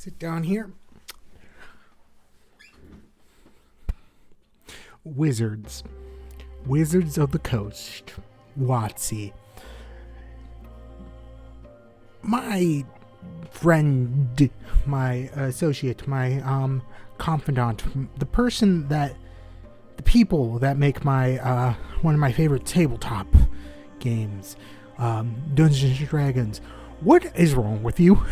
Sit down here. Wizards. Wizards of the Coast. WOTC. My friend, my associate, my confidant, the people that make my one of my favorite tabletop games, Dungeons and Dragons. What is wrong with you?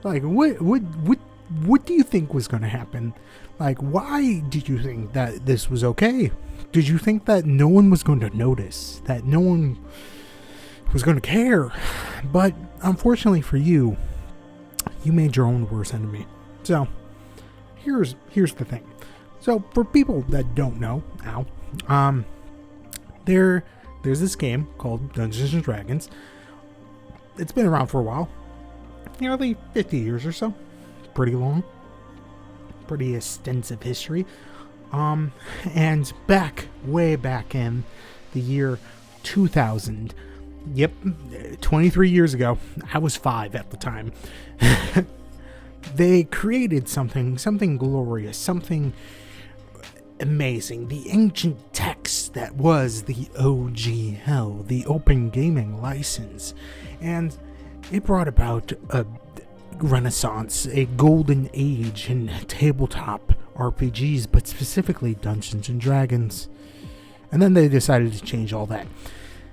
Like, what do you think was going to happen? Like, why did you think that this was okay? Did you think that no one was going to notice? That no one was going to care? But unfortunately for you, you made your own worst enemy. So, here's the thing. So, for people that don't know, there's this game called Dungeons and Dragons. It's been around for a while. Nearly 50 years or so. Pretty long. Pretty extensive history. And way back in the year 2000. Yep, 23 years ago. I was 5 at the time. They created something glorious, something amazing. The ancient text that was the OGL, the Open Gaming License. And it brought about a renaissance, a golden age in tabletop RPGs, but specifically Dungeons and Dragons. And then they decided to change all that.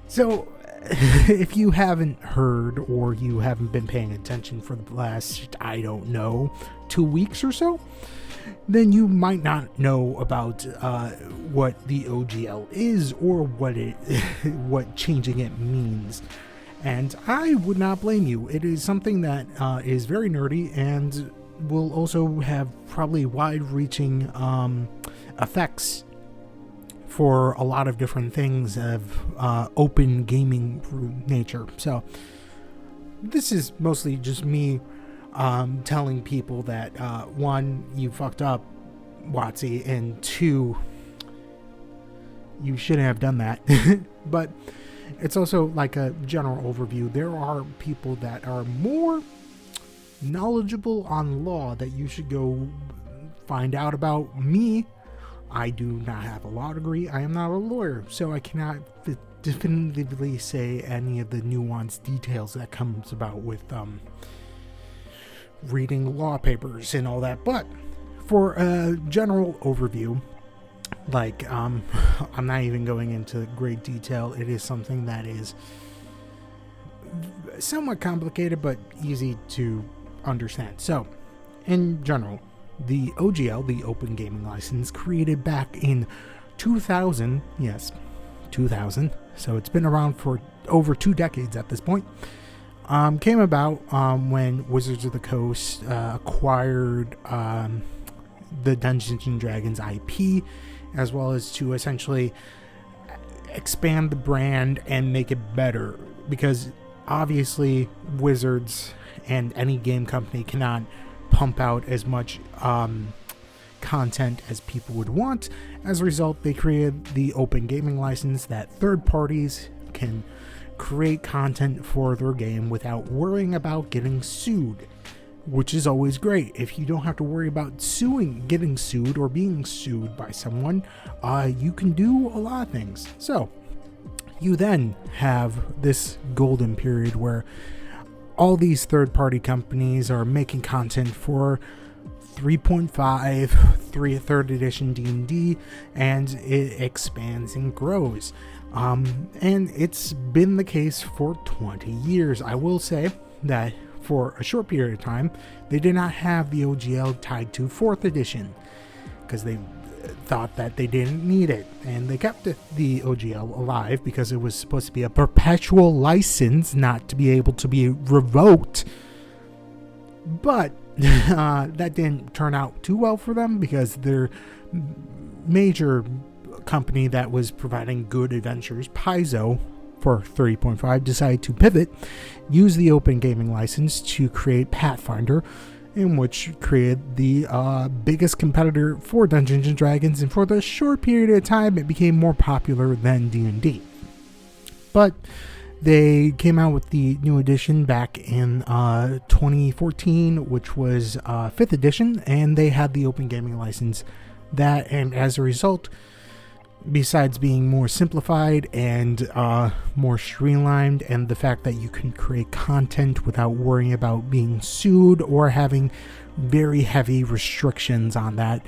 So, if you haven't heard or you haven't been paying attention for the last, 2 weeks or so, then you might not know about what the OGL is or what changing it means. And I would not blame you. It is something that is very nerdy and will also have probably wide-reaching effects for a lot of different things of open gaming nature. So this is mostly just me telling people that, one, you fucked up, WOTC, and two, you shouldn't have done that. But it's also like a general overview. There are people that are more knowledgeable on law that you should go find out about. Me, I do not have a law degree. I am not a lawyer, so I cannot definitively say any of the nuanced details that comes about with reading law papers and all that. But for a general overview, like, I'm not even going into great detail. It is something that is somewhat complicated, but easy to understand. So, in general, the OGL, the Open Gaming License, created back in 2000, yes, 2000, so it's been around for over 2 decades at this point, came about when Wizards of the Coast acquired the Dungeons and Dragons IP, as well as to essentially expand the brand and make it better, because obviously Wizards and any game company cannot pump out as much content as people would want. As a result, they created the Open Gaming License that third parties can create content for their game without worrying about getting sued, which is always great. If you don't have to worry about getting sued or being sued by someone, you can do a lot of things. So you then have this golden period where all these third-party companies are making content for 3.5, 3rd edition D&D, and it expands and grows. And it's been the case for 20 years. I will say that for a short period of time, they did not have the OGL tied to 4th edition because they thought that they didn't need it, and they kept the OGL alive because it was supposed to be a perpetual license, not to be able to be revoked. But that didn't turn out too well for them, because their major company that was providing good adventures, Paizo, for 30.5, decided to pivot, use the Open Gaming License to create Pathfinder, in which created the biggest competitor for Dungeons and Dragons, and for the short period of time it became more popular than D&D. But They came out with the new edition back in 2014, which was 5th edition, and they had the open gaming license. That, and as a result, besides being more simplified and more streamlined, and the fact that you can create content without worrying about being sued or having very heavy restrictions on that,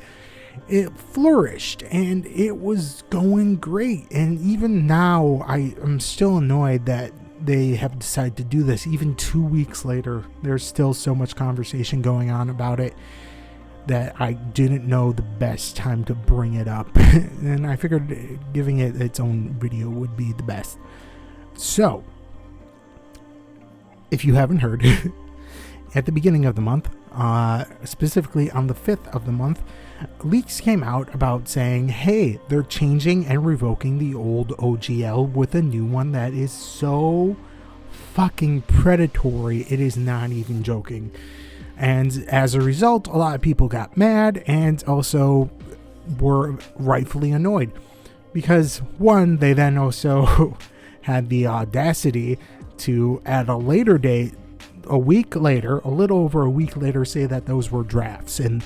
it flourished and it was going great. And even now, I am still annoyed that they have decided to do this. Even 2 weeks later, there's still so much conversation going on about it that I didn't know the best time to bring it up. And I figured giving it its own video would be the best. So, if you haven't heard, at the beginning of the month, specifically on the 5th of the month, leaks came out about saying, hey, they're changing and revoking the old OGL with a new one that is so fucking predatory, it is not even joking. And as a result, a lot of people got mad and also were rightfully annoyed. Because, one, they then also had the audacity to, at a later date, a week later, a little over a week later, say that those were drafts. And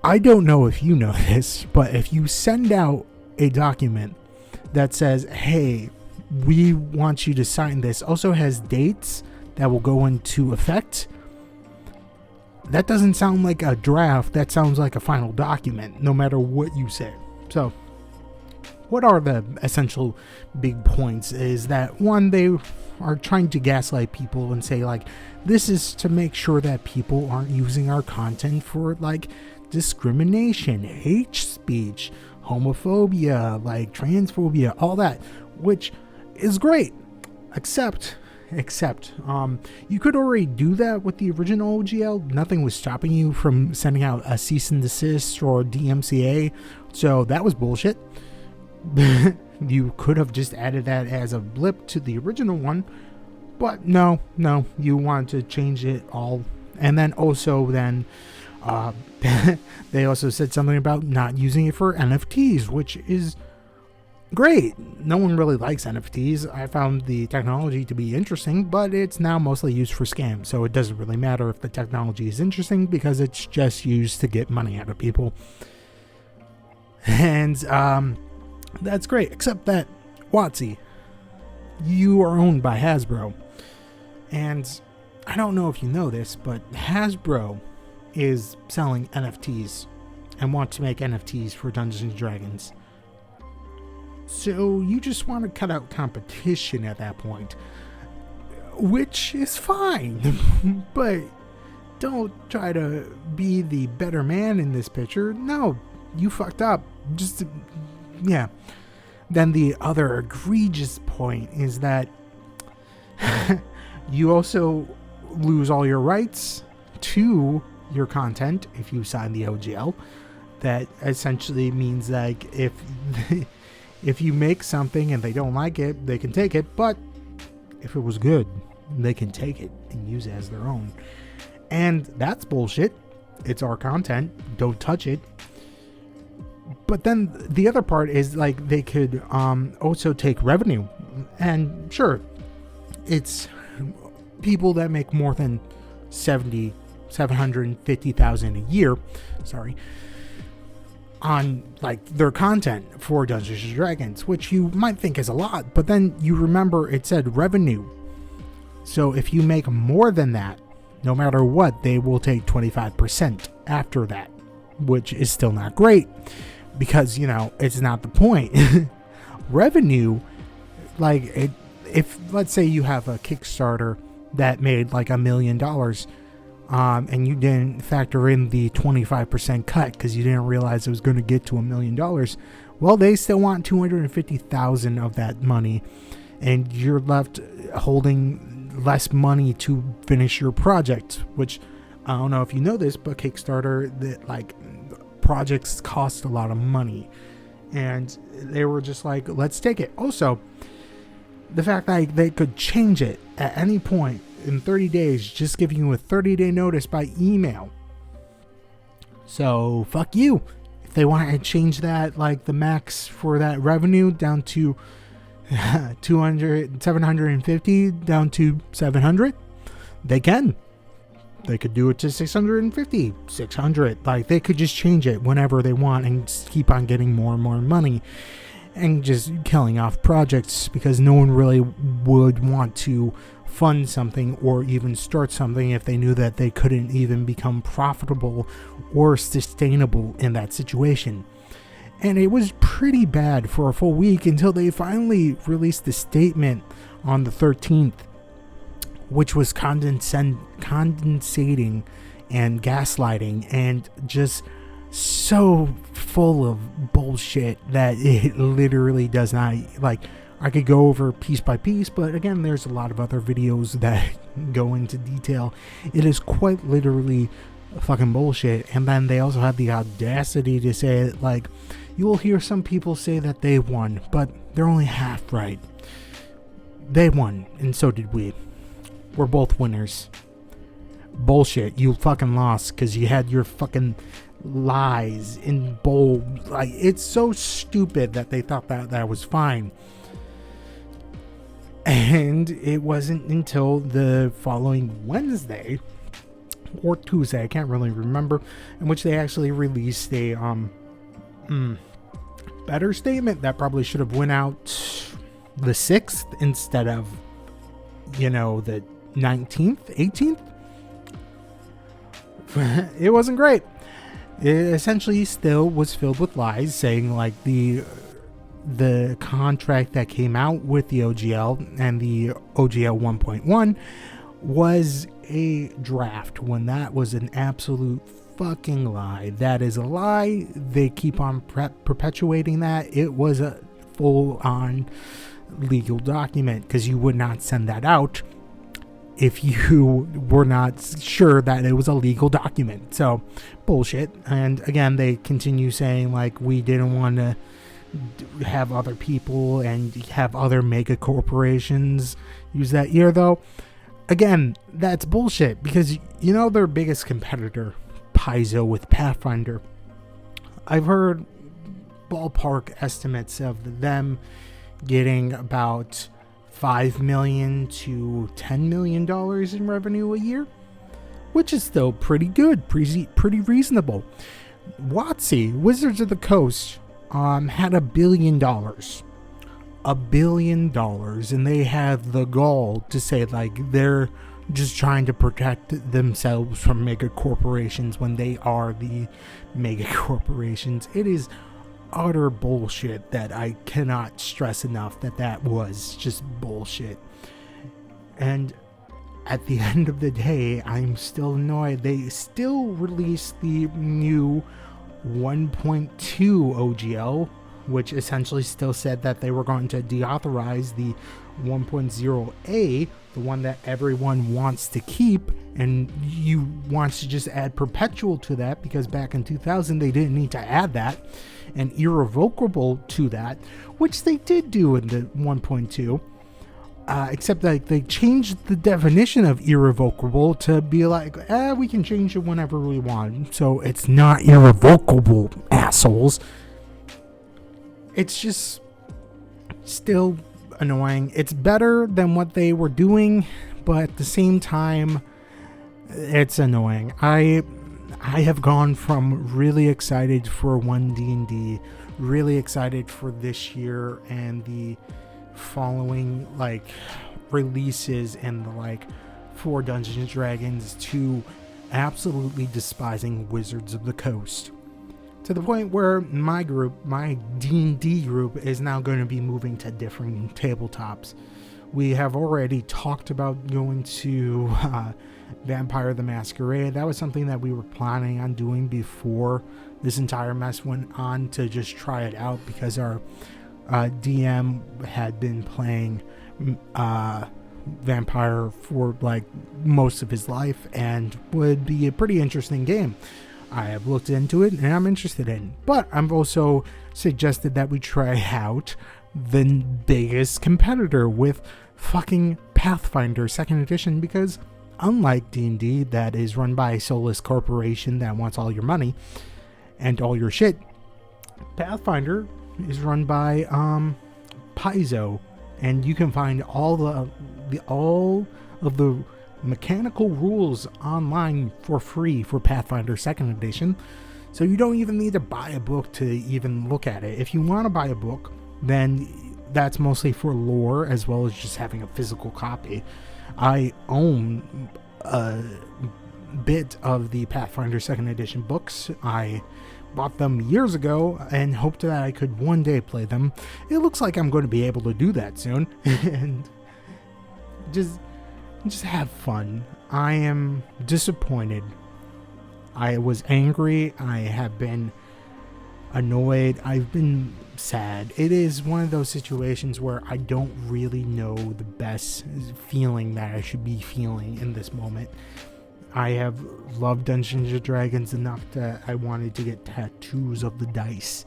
I don't know if you know this, but if you send out a document that says, hey, we want you to sign this, also has dates that will go into effect, that doesn't sound like a draft. That sounds like a final document, no matter what you say. So, what are the essential big points? Is that, one, they are trying to gaslight people and say, like, this is to make sure that people aren't using our content for, like, discrimination, hate speech, homophobia, like transphobia, all that, which is great, except you could already do that with the original OGL. Nothing was stopping you from sending out a cease and desist or DMCA, so that was bullshit. You could have just added that as a blip to the original one, but no, you want to change it all. And then also they also said something about not using it for NFTs, which is great. No one really likes NFTs. I found the technology to be interesting, but it's now mostly used for scams, so it doesn't really matter if the technology is interesting because it's just used to get money out of people. And that's great, except that WOTC, you are owned by Hasbro. And I don't know if you know this, but Hasbro is selling NFTs and want to make NFTs for Dungeons & Dragons. So you just want to cut out competition at that point, which is fine, but don't try to be the better man in this picture. No, you fucked up. Just, yeah. Then the other egregious point is that you also lose all your rights to your content if you sign the OGL. That essentially means, like, if you make something and they don't like it, they can take it, but if it was good, they can take it and use it as their own. And that's bullshit. It's our content. Don't touch it. But then the other part is, like, they could also take revenue. And sure, it's people that make more than $750,000 a year, on, like, their content for Dungeons & Dragons, which you might think is a lot, but then you remember it said revenue. So if you make more than that, no matter what, they will take 25% after that, which is still not great because, you know, it's not the point. Revenue, like, if let's say you have a Kickstarter that made like $1 million, and you didn't factor in the 25% cut because you didn't realize it was going to get to $1 million, well, they still want $250,000 of that money, and you're left holding less money to finish your project. Which, I don't know if you know this, but Kickstarter, that, like, projects cost a lot of money, and they were just like, let's take it. Also, the fact that they could change it at any point in 30 days, just giving you a 30-day notice by email. So fuck you. If they want to change that, like, the max for that revenue down to 750 down to 700, they can. They could do it to 650, 600. Like, they could just change it whenever they want and just keep on getting more and more money and just killing off projects, because no one really would want to fund something or even start something if they knew that they couldn't even become profitable or sustainable in that situation. And it was pretty bad for a full week until they finally released the statement on the 13th, which was condensating and gaslighting and just so full of bullshit that it literally does not, like, I could go over piece by piece, but again, there's a lot of other videos that go into detail. It is quite literally fucking bullshit. And then they also had the audacity to say, like, you will hear some people say that they won, but they're only half right. They won, and so did we. We're both winners. Bullshit. You fucking lost because you had your fucking lies in bold. Like, it's so stupid that they thought that that was fine. And it wasn't until the following Wednesday or Tuesday, I can't really remember, in which they actually released a better statement that probably should have went out the 6th instead of, you know, the 19th, 18th. It wasn't great. It essentially still was filled with lies, saying like the contract that came out with the OGL and the OGL 1.1 was a draft, when that was an absolute fucking lie. That is a lie. They keep on perpetuating that. It was a full-on legal document, because you would not send that out if you were not sure that it was a legal document. So, bullshit. And again, they continue saying, like, we didn't want to have other people and have other mega corporations use that year, though. Again, that's bullshit, because, you know, their biggest competitor, Paizo with Pathfinder, I've heard ballpark estimates of them getting about $5 million to $10 million in revenue a year, which is still pretty good, pretty reasonable. WOTC, Wizards of the Coast, had $1 billion. $1 billion, and they have the gall to say, like, they're just trying to protect themselves from mega corporations when they are the mega corporations. It is utter bullshit that I cannot stress enough that was just bullshit. And at the end of the day, I'm still annoyed. They still released the new 1.2 OGL, which essentially still said that they were going to deauthorize the 1.0A, the one that everyone wants to keep, and you want to just add perpetual to that, because back in 2000 they didn't need to add that, and irrevocable to that, which they did do in the 1.2, except that they changed the definition of irrevocable to be like, we can change it whenever we want, so it's not irrevocable, assholes. It's just still annoying. It's better than what they were doing, but at the same time, it's annoying. I have gone from really excited for 1D&D, really excited for this year and the following, like, releases and the, like, 4 Dungeons and Dragons, to absolutely despising Wizards of the Coast. To the point where my group, my D&D group, is now going to be moving to different tabletops. We have already talked about going to Vampire the Masquerade. That was something that we were planning on doing before this entire mess went on, to just try it out, because our DM had been playing Vampire for like most of his life and would be a pretty interesting game. I have looked into it and I'm interested in. But I've also suggested that we try out the biggest competitor with fucking Pathfinder 2nd edition, because unlike D&D, that is run by a soulless corporation that wants all your money and all your shit, Pathfinder is run by Paizo, and you can find all of the mechanical rules online for free for Pathfinder 2nd Edition. So you don't even need to buy a book to even look at it. If you want to buy a book, then that's mostly for lore as well as just having a physical copy. I own a bit of the Pathfinder 2nd Edition books. I bought them years ago and hoped that I could one day play them. It looks like I'm going to be able to do that soon. And just have fun. I am disappointed. I was angry. I have been annoyed. I've been sad. It is one of those situations where I don't really know the best feeling that I should be feeling in this moment. I have loved Dungeons & Dragons enough that I wanted to get tattoos of the dice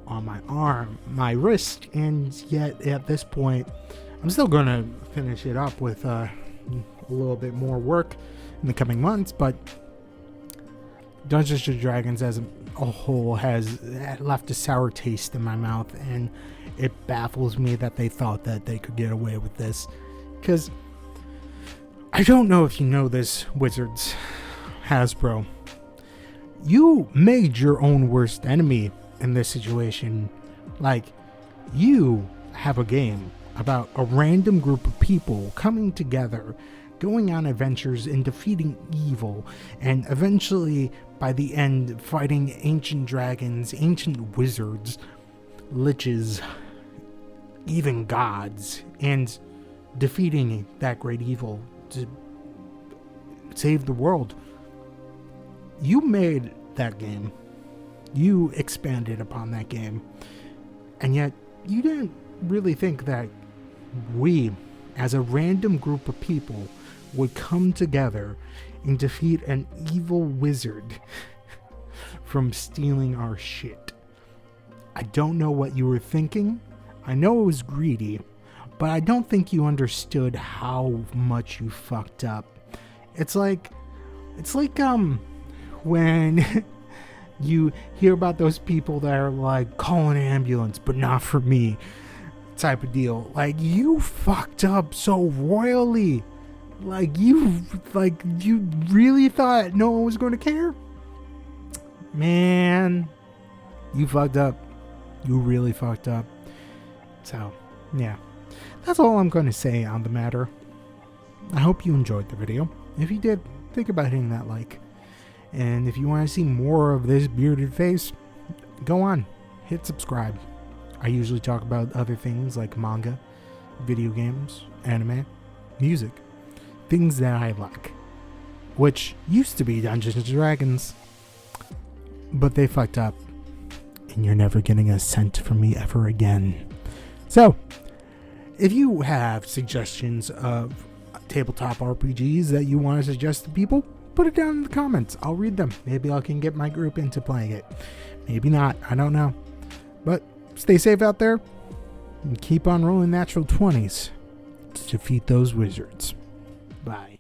on my arm, my wrist, and yet at this point, I'm still going to finish it up with a little bit more work in the coming months, but Dungeons & Dragons as a whole has left a sour taste in my mouth, and it baffles me that they thought that they could get away with this, because I don't know if you know this, Wizards, Hasbro. You made your own worst enemy in this situation. Like, you have a game about a random group of people coming together, going on adventures and defeating evil, and eventually, by the end, fighting ancient dragons, ancient wizards, liches, even gods, and defeating that great evil to save the world. You made that game. You expanded upon that game. And yet, you didn't really think that we, as a random group of people, would come together and defeat an evil wizard from stealing our shit. I don't know what you were thinking. I know it was greedy, but I don't think you understood how much you fucked up. It's like when you hear about those people that are like, call an ambulance, but not for me, type of deal. Like, you fucked up so royally. Like, you really thought no one was going to care? Man, you fucked up. You really fucked up. So, yeah. That's all I'm going to say on the matter. I hope you enjoyed the video. If you did, think about hitting that like. And if you want to see more of this bearded face, go on, hit subscribe. I usually talk about other things like manga, video games, anime, music, things that I like, which used to be Dungeons & Dragons, but they fucked up, and you're never getting a cent from me ever again. So, if you have suggestions of tabletop RPGs that you want to suggest to people, put it down in the comments. I'll read them. Maybe I can get my group into playing it. Maybe not. I don't know. But stay safe out there and keep on rolling natural 20s to defeat those wizards. Bye.